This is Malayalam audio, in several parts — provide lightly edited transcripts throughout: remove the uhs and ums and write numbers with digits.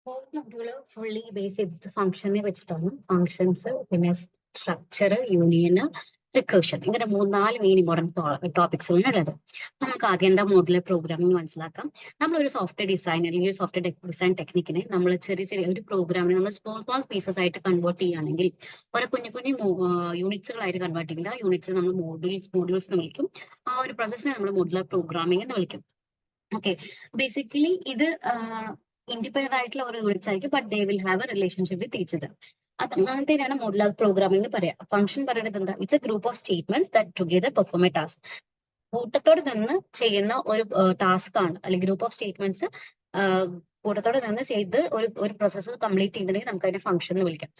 ഫോർത്ത് മൊഡ്യൂള് ഫുള്ളി ബേസ് ചെയ്ത് ഫംഗ്ഷനെ വെച്ചിട്ടാണ്. ഫംഗ്ഷൻസ്, പിന്നെ സ്ട്രക്ചർ, യൂണിയന്, റിക്കർഷൻ, ഇങ്ങനെ നാല് മെയിൻ ഇമ്പോർട്ടൻറ്റ് ടോപ്പിക്സുകളാണ് ഉള്ളത്. നമുക്ക് ആദ്യം എന്താ മോഡുലർ പ്രോഗ്രാമിംഗ് മനസ്സിലാക്കാം. നമ്മളൊരു സോഫ്റ്റ്വെയർ ഡിസൈൻ അല്ലെങ്കിൽ സോഫ്റ്റ്വെയർ ഡിസൈൻ ടെക്നിക്കിനെ നമ്മൾ ചെറിയ ചെറിയ ഒരു പ്രോഗ്രാമിനെ നമ്മൾ സ്മോൾ സ്മോൾ പീസസ് ആയിട്ട് കൺവേർട്ട് ചെയ്യുകയാണെങ്കിൽ, ഓരോ കുഞ്ഞു കുഞ്ഞു യൂണിറ്റ്സുകളായിട്ട് കൺവേർട്ട് ചെയ്യേണ്ട ആ യൂണിറ്റ്സ് നമ്മൾ മോഡ്യൂൾസ് എന്ന് വിളിക്കും. ആ ഒരു പ്രോസസ്സിനെ നമ്മൾ മോഡുലർ പ്രോഗ്രാമിംഗ് എന്ന് വിളിക്കും. ഓക്കെ, ബേസിക്കലി ഇത് ഇൻഡിപെൻഡന്റ് ആയിട്ടുള്ള ഒരു യൂണിറ്റ്സ് ആയിരിക്കും, but they will have A relationship with each other. അത് അങ്ങനത്തെയാണ് മോഡുലാർ പ്രോഗ്രാമിംഗ് എന്ന് പറയാം. ഫംഗ്ഷൻ പറയുന്നത് എന്താ? It's A group of statements that together perform A task. കൂട്ടത്തോടെ നിന്ന് ചെയ്യുന്ന ഒരു ടാസ്ക് ആണ്, അല്ലെങ്കിൽ ഗ്രൂപ്പ് ഓഫ് സ്റ്റേറ്റ്മെന്റ്സ് കൂട്ടത്തോടെ നിന്ന് ചെയ്ത് ഒരു പ്രോസസ്സ് കംപ്ലീറ്റ് ചെയ്യുന്നുണ്ടെങ്കിൽ നമുക്ക് അതിനെ ഫംഗ്ഷൻ എന്ന് വിളിക്കാം.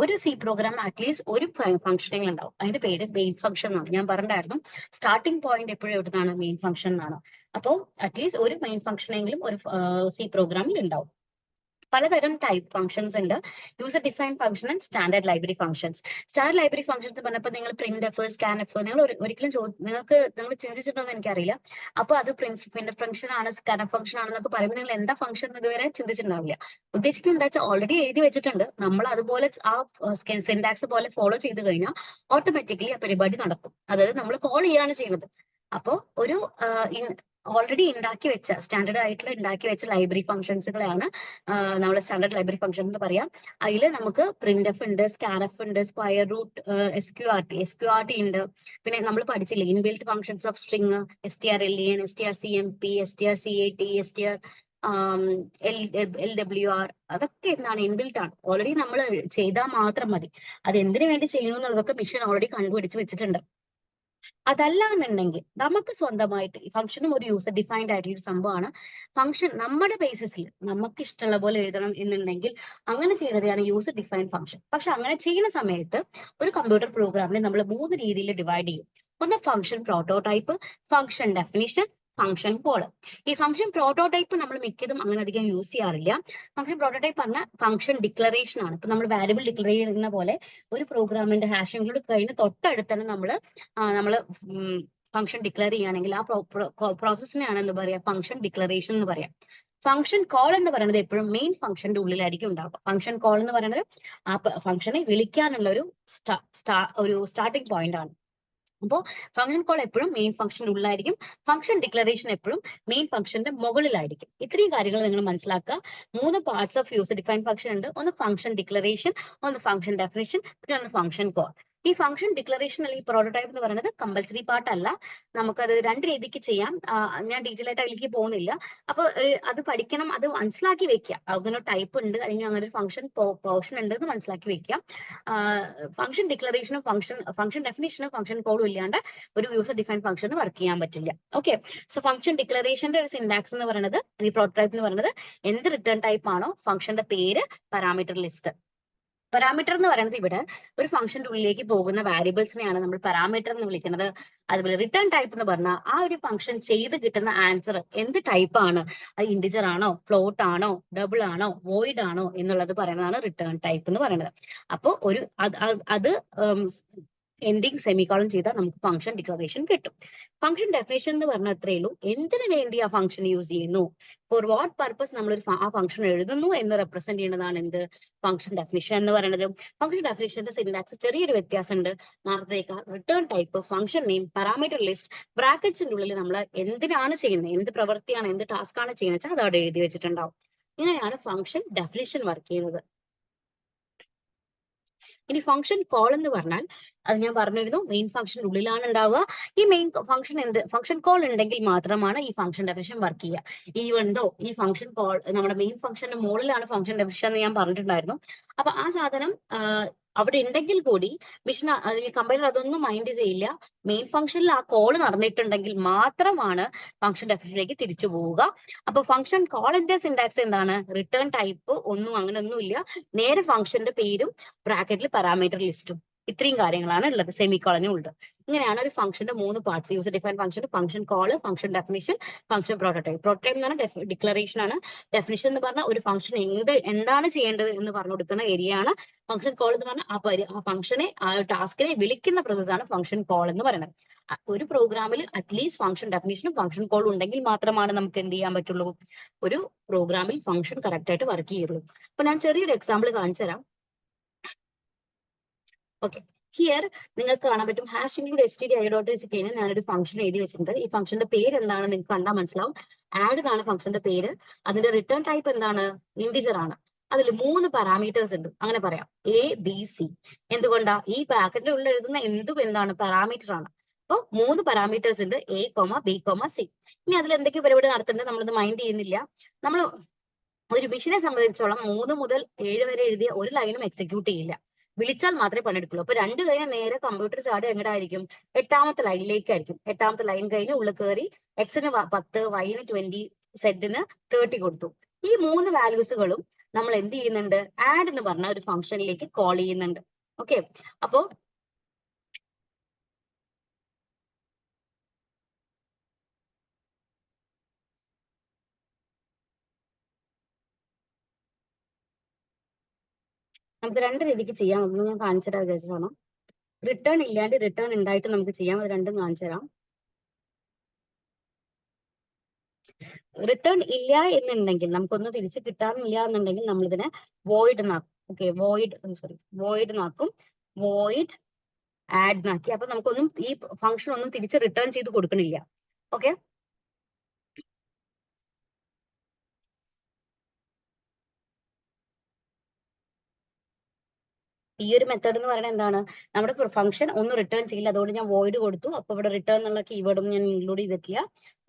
ഒരു സി പ്രോഗ്രാം അറ്റ്ലീസ്റ്റ് ഒരു ഫംഗ്ഷനിങ് ഉണ്ടാവും. അതിന്റെ പേര് മെയിൻ ഫംഗ്ഷൻ എന്നാണ്. ഞാൻ പറഞ്ഞിട്ടായിരുന്നു സ്റ്റാർട്ടിംഗ് പോയിന്റ് എപ്പോഴും എവിടുന്നാണ്? മെയിൻ ഫംഗ്ഷൻ എന്നാണ്. അപ്പോൾ അറ്റ്ലീസ്റ്റ് ഒരു മെയിൻ ഫംഗ്ഷനെങ്കിലും ഒരു സി പ്രോഗ്രാമിൽ ഉണ്ടാവും. പലതരം ടൈപ്പ് ഫംഗ്ഷൻസ് ഉണ്ട്. User defined function and standard library functions. Standard library functions പറഞ്ഞപ്പോൾ നിങ്ങൾ പ്രിന്റ് എഫ്, സ്കാൻ എഫ്, നിങ്ങൾ ഒരിക്കലും നിങ്ങൾ ചിന്തിച്ചിട്ടുണ്ടോ എന്ന് എനിക്കറിയില്ല. അപ്പോൾ അത് പ്രിന്റ് ഫംഗ്ഷൻ ആണ്, സ്കാൻ എഫ് ഫംഗ്ഷൻ ആണെന്നൊക്കെ പറയുമ്പോൾ നിങ്ങൾ എന്താ ഫംഗ്ഷൻ ഇതുവരെ ചിന്തിച്ചിട്ടുണ്ടാവില്ല. ഉദ്ദേശിക്കുന്നത് എന്താ വെച്ചാൽ ഓൾറെഡി എഴുതി വെച്ചിട്ടുണ്ട്. നമ്മൾ അതുപോലെ ആ സിൻടാക്സ് പോലെ ഫോളോ ചെയ്ത് കഴിഞ്ഞാൽ ഓട്ടോമാറ്റിക്കലി ആ പരിപാടി നടക്കും. അതായത് നമ്മൾ കോൾ ചെയ്യാണ് ചെയ്യുന്നത്. അപ്പോൾ ഒരു ഓൾറെഡി ഉണ്ടാക്കി വെച്ച സ്റ്റാൻഡേർഡ് ആയിട്ടുള്ള ഉണ്ടാക്കി വെച്ച ലൈബ്രറി ഫംഗ്ഷൻസുകളെയാണ് നമ്മൾ സ്റ്റാൻഡേർഡ് ലൈബ്രറി ഫംഗ്ഷൻ എന്ന് പറയാം. അതിൽ നമുക്ക് പ്രിന്റ് എഫ് ഉണ്ട്, സ്കാൻ എഫ് ഉണ്ട്, square root, S Q R T ഉണ്ട്. പിന്നെ നമ്മൾ പഠിച്ചില്ലേ inbuilt functions of string, STRLEN, STRCMP, STRCAT, STR LWR, അതൊക്കെ എന്താണ്? ഇൻബിൽറ്റ് ആണ്. ഓൾറെഡി നമ്മൾ ചെയ്താൽ മാത്രം മതി. അത് എന്തിനു വേണ്ടി ചെയ്യണം എന്നുള്ളതൊക്കെ മിഷൻ ഓൾറെഡി കണ്ടുപിടിച്ച് വെച്ചിട്ടുണ്ട്. അതല്ല എന്നുണ്ടെങ്കിൽ നമുക്ക് സ്വന്തമായിട്ട് ഫംഗ്ഷനും ഒരു യൂസർ ഡിഫൈൻഡ് ആയിട്ടുള്ള ഒരു സംഭവമാണ്. ഫംഗ്ഷൻ നമ്മുടെ ബേസിസിൽ നമുക്ക് ഇഷ്ടമുള്ള പോലെ എഴുതണം എന്നുണ്ടെങ്കിൽ അങ്ങനെ ചെയ്യുന്നതാണ് യൂസർ ഡിഫൈൻഡ് ഫംഗ്ഷൻ. പക്ഷെ അങ്ങനെ ചെയ്യുന്ന സമയത്ത് ഒരു കമ്പ്യൂട്ടർ പ്രോഗ്രാമിനെ നമ്മൾ 3 രീതിയിൽ ഡിവൈഡ് ചെയ്യും. ഒന്ന് function prototype, function definition, function call. ഈ ഫംഗ്ഷൻ പ്രോട്ടോടൈപ്പ് നമ്മൾ മിക്കതും അങ്ങനെ അധികം യൂസ് ചെയ്യാറില്ല. ഫംഗ്ഷൻ പ്രോട്ടോടൈപ്പ് പറഞ്ഞാൽ ഫംഗ്ഷൻ ഡിക്ലറേഷൻ ആണ്. ഇപ്പൊ നമ്മൾ വാരിയബിൾ ഡിക്ലെയർ ചെയ്യുന്ന പോലെ ഒരു പ്രോഗ്രാമിന്റെ ഹാഷ് ഇൻക്ലൂഡ് കഴിഞ്ഞ് തൊട്ടടുത്താണ് നമ്മൾ ഫംഗ്ഷൻ ഡിക്ലെയർ ചെയ്യുകയാണെങ്കിൽ ആ പ്രോസസ്സിനെയാണ് എന്ന് പറയാ ഫംഗ്ഷൻ ഡിക്ലറേഷൻ എന്ന് പറയാം. ഫംഗ്ഷൻ കോൾ എന്ന് പറയുന്നത് എപ്പോഴും മെയിൻ ഫംഗ്ഷന്റെ ഉള്ളിലായിരിക്കും ഉണ്ടാവുക. ഫംഗ്ഷൻ കോൾ എന്ന് പറയുന്നത് ആ ഫംഗ്ഷനെ വിളിക്കാനുള്ള ഒരു സ്റ്റാർട്ടിംഗ് പോയിന്റ് ആണ്. അപ്പോൾ ഫംഗ്ഷൻ കോൾ എപ്പോഴും മെയിൻ ഫംഗ്ഷന്റെ ഉള്ളിലായിരിക്കും. ഫംഗ്ഷൻ ഡിക്ലറേഷൻ എപ്പോഴും മെയിൻ ഫംഗ്ഷന്റെ മുകളിലായിരിക്കും. ഇത്രയും കാര്യങ്ങൾ നിങ്ങൾ മനസ്സിലാക്കുക. 3 parts of user defined function ഉണ്ട്. ഒന്ന് ഫംഗ്ഷൻ ഡിക്ലറേഷൻ, ഒന്ന് ഫംഗ്ഷൻ ഡെഫിനിഷൻ, പിന്നെ ഒന്ന് ഫംഗ്ഷൻ കോൾ. ഈ ഫംഗ്ഷൻ ഡിക്ലറേഷൻ അല്ലെങ്കിൽ പ്രോട്ടോടൈപ്പ് എന്ന് പറയുന്നത് കമ്പൽസറി പാർട്ട് അല്ല. നമുക്കത് 2 രീതിക്ക് ചെയ്യാം. ഞാൻ ഡീറ്റെയിൽ ആയിട്ട് അതിലേക്ക് പോകുന്നില്ല. അപ്പൊ അത് പഠിക്കണം, അത് മനസ്സിലാക്കി വെക്കുക. അങ്ങനെ ടൈപ്പ് ഉണ്ട് അല്ലെങ്കിൽ അങ്ങനെ ഒരു ഫംഗ്ഷൻ ഉണ്ട് എന്ന് മനസ്സിലാക്കി വെക്കുക. ഫംഗ്ഷൻ ഡിക്ലറേഷനും ഫംഗ്ഷൻ ഡെഫിനിഷനും ഫംഗ്ഷൻ കോളും ഇല്ലാണ്ട് ഒരു യൂസർ ഡിഫൈൻഡ് ഫംഗ്ഷന് വർക്ക് ചെയ്യാൻ പറ്റില്ല. ഓക്കെ, സോ ഫംഗ്ഷൻ ഡിക്ലറേഷന്റെ ഒരു സിൻടാക്സ് എന്ന് പറയുന്നത്, ഈ പ്രോട്ടോടൈപ്പ് എന്ന് പറയുന്നത്, എന്ത് റിട്ടേൺ ടൈപ്പ് ആണോ ഫംഗ്ഷന്റെ പേര്, പാരാമീറ്റർ ലിസ്റ്റ്. പാരാമീറ്റർ എന്ന് പറയുന്നത് ഇവിടെ ഒരു ഫംഗ്ഷന്റെ ഉള്ളിലേക്ക് പോകുന്ന വാരിയബിൾസിനെയാണ് നമ്മൾ പാരാമീറ്റർ എന്ന് വിളിക്കുന്നത്. അതുപോലെ റിട്ടേൺ ടൈപ്പ് എന്ന് പറഞ്ഞാൽ ആ ഒരു ഫംഗ്ഷൻ ചെയ്ത് കിട്ടുന്ന ആൻസർ എന്ത് ടൈപ്പ് ആണ്, അത് ഇന്റിജർ ആണോ, ഫ്ലോട്ട് ആണോ, ഡബിൾ ആണോ, വോയിഡ് ആണോ എന്നുള്ളത് പറയുന്നതാണ് റിട്ടേൺ ടൈപ്പ് എന്ന് പറയുന്നത്. അപ്പോൾ അത് എൻഡിങ് സെമിക്കോളൻ ചെയ്താൽ നമുക്ക് ഫംഗ്ഷൻ ഡിക്ലറേഷൻ കിട്ടും. ഫംഗ്ഷൻ ഡെഫിനേഷൻ എന്ന് പറഞ്ഞാൽ അത്രയേ ഉള്ളൂ. എന്തിനു വേണ്ടി ആ ഫംഗ്ഷൻ യൂസ് ചെയ്യുന്നു, ഫോർ വാട്ട് പർപ്പസ് നമ്മൾ ആ ഫംഗ്ഷൻ എഴുതുന്നു എന്ന് റെപ്രസെന്റ് ചെയ്യുന്നതാണ് എന്ത്? ഫംഗ്ഷൻ ഡെഫിനിഷൻ എന്ന് പറയുന്നത്. ഫംഗ്ഷൻ ഡെഫിനിഷന്റെ സിൻടാക്സ് ചെറിയൊരു വ്യത്യാസമുണ്ട്. നേരത്തേക്കാൾ return type, function name, parameter list, ബ്രാക്കറ്റ്സിന്റെ ഉള്ളിൽ നമ്മൾ എന്തിനാണ് ചെയ്യുന്നത്, എന്ത് പ്രവൃത്തിയാണ്, എന്ത് ടാസ്ക് ആണ് ചെയ്യുന്നത് വെച്ചാൽ അത് അവിടെ എഴുതി വെച്ചിട്ടുണ്ടാവും. ഇങ്ങനെയാണ് ഫംഗ്ഷൻ ഡെഫിനിഷൻ വർക്ക് ചെയ്യുന്നത്. ഇനി ഫംഗ്ഷൻ കോൾ എന്ന് പറഞ്ഞാൽ അത് ഞാൻ പറഞ്ഞിരുന്നു, മെയിൻ ഫംഗ്ഷൻ ഉള്ളിലാണ് ഉണ്ടാവുക. ഈ മെയിൻ ഫംഗ്ഷൻ കോൾ ഉണ്ടെങ്കിൽ മാത്രമാണ് ഈ ഫംഗ്ഷൻ ഡെഫിനിഷൻ വർക്ക് ചെയ്യുക. ഈവൻ ദോ ഈ ഫംഗ്ഷൻ കോൾ നമ്മുടെ മെയിൻ ഫംഗ്ഷന്റെ മുകളിലാണ് ഫംഗ്ഷൻ ഡെഫിനിഷൻ എന്ന് ഞാൻ പറഞ്ഞിട്ടുണ്ടായിരുന്നു. അപ്പൊ ആ സാധനം അവിടെ ഉണ്ടെങ്കിൽ കൂടി മിഷൻ കമ്പൈലർ അതൊന്നും മൈൻഡ് ചെയ്യില്ല. മെയിൻ ഫംഗ്ഷനിൽ ആ കോൾ നടന്നിട്ടുണ്ടെങ്കിൽ മാത്രമാണ് ഫംഗ്ഷൻ ഡെഫിനിഷനിലേക്ക് തിരിച്ചു പോവുക. അപ്പൊ ഫംഗ്ഷൻ കോളിന്റെ സിൻടാക്സ് എന്താണ്? റിട്ടേൺ ടൈപ്പ് ഒന്നും അങ്ങനെ ഒന്നുമില്ല. നേരെ ഫംഗ്ഷന്റെ പേരും ബ്രാക്കറ്റിൽ പാരാമീറ്റർ ലിസ്റ്റും, ഇത്രയും കാര്യങ്ങളാണ് ഉള്ളത്. സെമിക്കോളനും ഉണ്ട്. ഇങ്ങനെയാണ് ഒരു ഫംഗ്ഷന്റെ 3 parts. User define function, function call, function definition, function prototype. Prototype എന്ന് പറഞ്ഞാൽ ഡിക്ലറേഷൻ ആണ്. ഡെഫിനിഷൻ എന്ന് പറഞ്ഞാൽ ഒരു ഫംഗ്ഷൻ എന്താണ് ചെയ്യേണ്ടത് എന്ന് പറഞ്ഞു കൊടുക്കുന്ന ഏരിയ ആണ്. ഫംഗ്ഷൻ കോൾ എന്ന് പറഞ്ഞാൽ ആ ഫംഗ്ഷനെ, ആ ടാസ്കിനെ വിളിക്കുന്ന പ്രോസസ്സാണ് ഫംഗ്ഷൻ കോൾ എന്ന് പറയുന്നത്. ഒരു പ്രോഗ്രാമിൽ അറ്റ്ലീസ്റ്റ് ഫംഗ്ഷൻ ഡെഫിനിഷനും ഫംഗ്ഷൻ കോളും ഉണ്ടെങ്കിൽ മാത്രമാണ് നമുക്ക് എന്ത് ചെയ്യാൻ പറ്റുള്ളൂ, ഒരു പ്രോഗ്രാമിൽ ഫംഗ്ഷൻ കറക്റ്റ് ആയിട്ട് വർക്ക് ചെയ്യുള്ളൂ. അപ്പൊ ഞാൻ ചെറിയൊരു എക്സാമ്പിൾ കാണിച്ചു തരാം. ഓക്കെ, ഹിയർ നിങ്ങൾക്ക് കാണാൻ പറ്റും ഹാഷ് ഇൻക്ലൂഡ് stdio.h കഴിഞ്ഞാൽ ഞാനൊരു ഫംഗ്ഷൻ എഴുതി വെച്ചിട്ടുണ്ട്. ഈ ഫംഗ്ഷന്റെ പേര് എന്താണ് നിങ്ങൾക്ക് കണ്ടാൽ മനസ്സിലാവും. ആഡ് എന്നാണ് ഫംഗ്ഷന്റെ പേര്. അതിന്റെ റിട്ടേൺ ടൈപ്പ് എന്താണ്, ഇന്റിജർ ആണ്. അതിൽ 3 പാരാമീറ്റേഴ്സ് ഉണ്ട്, അങ്ങനെ പറയാം, എ ബി സി. എന്തുകൊണ്ടാ, ഈ ബ്രാക്കറ്റിന്റെ ഉള്ളിൽ എഴുതുന്ന എന്തും എന്താണ്, പാരാമീറ്റർ ആണ്. അപ്പോൾ 3 പാരാമീറ്റേഴ്സ് ഉണ്ട്, A comma B comma C. ഇനി അതിൽ എന്തൊക്കെ പരിപാടി നടത്തുന്നുണ്ട് നമ്മളത് മൈൻഡ് ചെയ്യുന്നില്ല. നമ്മൾ ഒരു മെഷീനെ സംബന്ധിച്ചോളം 3 മുതൽ 7 വരെ എഴുതിയ ഒരു ലൈനും എക്സിക്യൂട്ട് ചെയ്യില്ല, വിളിച്ചാൽ മാത്രമേ പണിയെടുക്കുള്ളൂ. അപ്പൊ 2 കഴിഞ്ഞ നേരെ കമ്പ്യൂട്ടർ ചാടി എങ്ങടായിരിക്കും, 8ാമത്തെ ലൈനിലേക്കായിരിക്കും. 8ാമത്തെ ലൈൻ കഴിഞ്ഞ് ഉള്ളിൽ കയറി എക്സിന് 10, വൈന് 20, സെറ്റിന് 30 കൊടുത്തു. ഈ 3 വാല്യൂസുകളും നമ്മൾ എന്ത് ചെയ്യുന്നുണ്ട്, ആഡ് എന്ന് പറഞ്ഞ ഒരു ഫംഗ്ഷനിലേക്ക് കോൾ ചെയ്യുന്നുണ്ട്. ഓക്കെ, അപ്പോ നമുക്ക് 2 രീതിക്ക് ചെയ്യാം. ഒന്ന് ഞാൻ കാണിച്ചു തരാം വിചാരിച്ചാണ്. റിട്ടേൺ ഇല്ലാണ്ട് റിട്ടേൺ ഉണ്ടായിട്ട് നമുക്ക് ചെയ്യാം. അത് രണ്ടും കാണിച്ചു തരാം. റിട്ടേൺ ഇല്ല എന്നുണ്ടെങ്കിൽ, നമുക്കൊന്നും തിരിച്ച് കിട്ടാനില്ല എന്നുണ്ടെങ്കിൽ നമ്മൾ ഇതിനെ വോയിഡ് എന്നാക്കും. ഓക്കെ, വോയിഡ് എന്നാക്കും, വോയിഡ് ആഡ് എന്നാക്കി. അപ്പൊ നമുക്കൊന്നും ഈ ഫംഗ്ഷൻ ഒന്നും തിരിച്ച് റിട്ടേൺ ചെയ്ത് കൊടുക്കണില്ല. ഓക്കെ, ഈ ഒരു മെത്തേഡ് എന്ന് പറയുന്നത് എന്താണ്, നമ്മുടെ ഫംഗ്ഷൻ ഒന്നും റിട്ടേൺ ചെയ്യില്ല. അതുകൊണ്ട് ഞാൻ വോയിഡ് കൊടുത്തു. അപ്പൊ ഇവിടെ റിട്ടേൺ എന്നുള്ള കീവേഡും ഞാൻ ഇൻക്ലൂഡ് ചെയ്തിട്ടില്ല.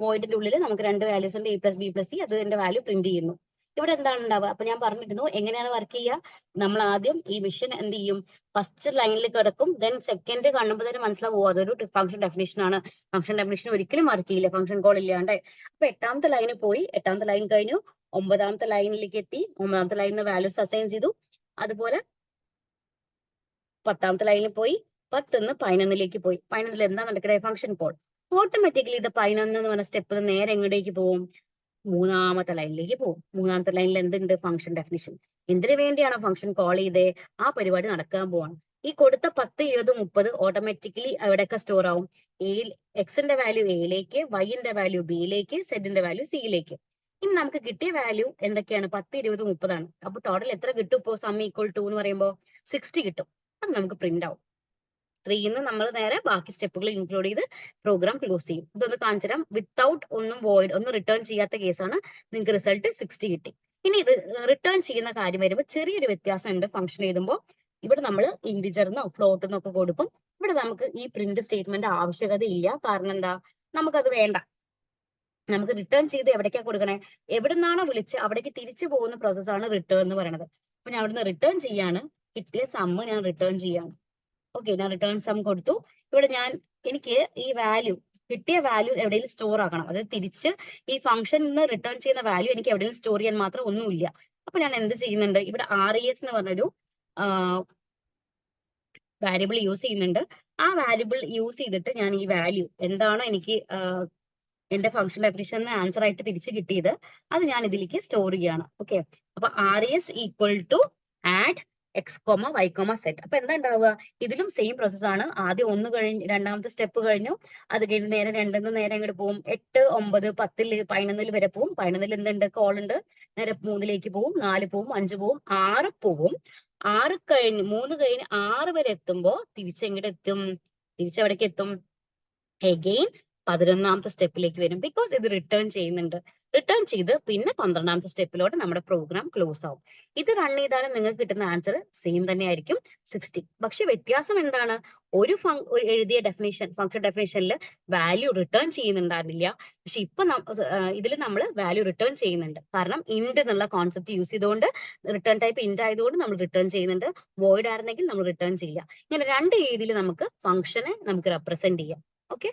വോയിഡിന്റെ ഉള്ളിൽ നമുക്ക് 2 വാല്യൂസ് ഉണ്ട്, a+b+c. അതിന്റെ വാല്യൂ പ്രിന്റ് ചെയ്യുന്നു. ഇവിടെ എന്താണ് ഉണ്ടാവുക, അപ്പൊ ഞാൻ പറഞ്ഞിരുന്നു എങ്ങനെയാണ് വർക്ക് ചെയ്യുക. നമ്മൾ ആദ്യം ഈ മിഷൻ എന്ത് ചെയ്യും, ഫസ്റ്റ് ലൈനിൽ കിടക്കും. ദെൻ സെക്കൻഡ് കാണുമ്പോൾ തന്നെ മനസ്സിലാവും അതൊരു ഫംഗ്ഷൻ ഡെഫിനേഷൻ ആണ്. ഫംഗ്ഷൻ ഡെഫിനേഷൻ ഒരിക്കലും വർക്ക് ചെയ്യില്ല ഫംഗ്ഷൻ കോൾ ഇല്ലാണ്ട്. അപ്പൊ 8ാമത്തെ ലൈനിൽ പോയി, 8ാമത്തെ ലൈൻ കഴിഞ്ഞു, 9ാമത്തെ ലൈനിലേക്ക് എത്തി. 9ാമത്തെ ലൈനിൽ വാല്യൂസ് അസൈൻ ചെയ്തു. അതുപോലെ 10ാമത്തെ ലൈനിൽ പോയി, 10ന്ന് 11ലേക്ക് പോയി. 11ൽ എന്താ നടക്കുന്നത്, ഫംഗ്ഷൻ കോൾ. ഓട്ടോമാറ്റിക്കലി ഇത് 11 എന്ന് പറഞ്ഞ സ്റ്റെപ്പ് നേരെ എങ്ങോട്ടേക്ക് പോകും, 3ാമത്തെ ലൈനിലേക്ക് പോകും. 3ാമത്തെ ലൈനിൽ എന്തുണ്ട്, ഫംഗ്ഷൻ ഡെഫിനിഷൻ. എന്തിനു വേണ്ടിയാണോ ഫംഗ്ഷൻ കോൾ ചെയ്തേ, ആ പരിപാടി നടക്കാൻ പോവാണ്. ഈ കൊടുത്ത 10, 20, 30 ഓട്ടോമാറ്റിക്കലി എവിടെയൊക്കെ സ്റ്റോർ ആവും, എക്സിന്റെ വാല്യൂ എയിലേക്ക്, വൈന്റെ വാല്യൂ ബിയിലേക്ക്, സെഡിന്റെ വാല്യൂ സിയിലേക്ക്. ഇനി നമുക്ക് കിട്ടിയ വാല്യൂ എന്തൊക്കെയാണ്, 10, 20, 30 ആണ്. അപ്പൊ ടോട്ടൽ എത്ര കിട്ടും, ഇപ്പോ സം ഈക്വൽ ടു എന്ന് പറയുമ്പോൾ 60 കിട്ടും. അത് നമുക്ക് പ്രിന്റ് ആവും. 3ന്ന് നമ്മൾ നേരെ ബാക്കി സ്റ്റെപ്പുകൾ ഇൻക്ലൂഡ് ചെയ്ത് പ്രോഗ്രാം ക്ലോസ് ചെയ്യും. ഇതൊന്ന് കാണിച്ചു തരാം. വിത്തൗട്ട് ഒന്നും വോയിഡ് ഒന്നും റിട്ടേൺ ചെയ്യാത്ത കേസാണ്, നിങ്ങൾക്ക് റിസൾട്ട് 60 കിട്ടി. ഇനി ഇത് റിട്ടേൺ ചെയ്യുന്ന കാര്യം വരുമ്പോൾ ചെറിയൊരു വ്യത്യാസം ഉണ്ട്. ഫംഗ്ഷൻ എഴുതുമ്പോൾ ഇവിടെ നമ്മൾ ഇന്റിജറിനോ ഫ്ലോട്ടിനോ ഒക്കെ കൊടുക്കും. ഇവിടെ നമുക്ക് ഈ പ്രിന്റ് സ്റ്റേറ്റ്മെന്റ് ആവശ്യകത ഇല്ല. കാരണം എന്താ, നമുക്കത് വേണ്ട. നമുക്ക് റിട്ടേൺ ചെയ്ത് എവിടേക്കാ കൊടുക്കണേ, എവിടെ നിന്നാണോ വിളിച്ച് അവിടേക്ക് തിരിച്ചു പോകുന്ന പ്രോസസ്സാണ് റിട്ടേൺ എന്ന് പറയുന്നത്. അപ്പൊ ഞാൻ അവിടുന്ന് റിട്ടേൺ ചെയ്യാണ്, കിട്ടിയ സമ്മ് ഞാൻ റിട്ടേൺ ചെയ്യാണ്. ഓക്കെ, ഞാൻ റിട്ടേൺ സം കൊടുത്തു. ഇവിടെ എനിക്ക് ഈ വാല്യൂ, കിട്ടിയ വാല്യൂ എവിടെയെങ്കിലും സ്റ്റോർ ആക്കണം. അതായത് തിരിച്ച് ഈ ഫംഗ്ഷനിൽ നിന്ന് റിട്ടേൺ ചെയ്യുന്ന വാല്യൂ എനിക്ക് എവിടെയെങ്കിലും സ്റ്റോർ ചെയ്യാൻ മാത്രം ഒന്നുമില്ല. അപ്പൊ ഞാൻ എന്ത് ചെയ്യുന്നുണ്ട്, ഇവിടെ RES എന്ന് പറഞ്ഞൊരു വാരിയബിൾ യൂസ് ചെയ്യുന്നുണ്ട്. ആ വാരിയബിൾ യൂസ് ചെയ്തിട്ട് ഞാൻ ഈ വാല്യൂ എന്താണോ എനിക്ക് എന്റെ ഫംഗ്ഷൻ ഡെഫിനിഷൻ ആൻസർ ആയിട്ട് തിരിച്ച് കിട്ടിയത്, അത് ഞാൻ ഇതിലേക്ക് സ്റ്റോർ ചെയ്യാണ്. ഓക്കെ, അപ്പൊ RES equal to add x, y, z. അപ്പൊ എന്താ ഉണ്ടാവുക, ഇതിലും സെയിം പ്രോസസ് ആണ്. ആദ്യം 1 കഴിഞ്ഞ് 2ാമത്തെ സ്റ്റെപ്പ് കഴിഞ്ഞു. അത് കഴിഞ്ഞ് നേരെ 2ന്ന് നേരെ അങ്ങോട്ട് പോകും. 8, 9, 10, 11 വരെ പോകും. 11ൽ എന്തുണ്ട്, കോൾ ഉണ്ട്. നേരെ 3ലേക്ക് പോകും, 4 പോകും, 5 പോകും, 6 പോകും. 6 കഴിഞ്ഞ് 3 കഴിഞ്ഞ് 6 വരെ എത്തുമ്പോ തിരിച്ചെങ്ങോട്ട് എത്തും, തിരിച്ചെവിടേക്ക് എത്തും, എഗെയിൻ 11ാമത്തെ സ്റ്റെപ്പിലേക്ക് വരും. ബിക്കോസ് ഇത് റിട്ടേൺ ചെയ്യുന്നുണ്ട്. റിട്ടേൺ ചെയ്ത് പിന്നെ 12ാമത്തെ സ്റ്റെപ്പിലോട്ട് നമ്മുടെ പ്രോഗ്രാം ക്ലോസ് ആവും. ഇത് റൺ ചെയ്താലും നിങ്ങൾക്ക് കിട്ടുന്ന ആൻസർ സെയിം തന്നെ ആയിരിക്കും, 60. പക്ഷെ വ്യത്യാസം എന്താണ്, ഒരു എഴുതിയ ഡെഫിനേഷൻ, ഫംഗ്ഷൻ ഡെഫിനേഷനിൽ വാല്യൂ റിട്ടേൺ ചെയ്യുന്നുണ്ടായിരുന്നില്ല. പക്ഷെ ഇപ്പൊ ഇതിൽ നമ്മൾ വാല്യൂ റിട്ടേൺ ചെയ്യുന്നുണ്ട്. കാരണം ഇൻഡ് എന്നുള്ള കോൺസെപ്റ്റ് യൂസ് ചെയ്തുകൊണ്ട്, റിട്ടേൺ ടൈപ്പ് ഇൻഡ് ആയതുകൊണ്ട് നമ്മൾ റിട്ടേൺ ചെയ്യുന്നുണ്ട്. വോയിഡ് ആയിരുന്നെങ്കിൽ നമ്മൾ റിട്ടേൺ ചെയ്യില്ല. ഇങ്ങനെ 2 രീതിയിൽ നമുക്ക് ഫംഗ്ഷനെ നമുക്ക് റെപ്രസെന്റ് ചെയ്യാം. ഓക്കെ.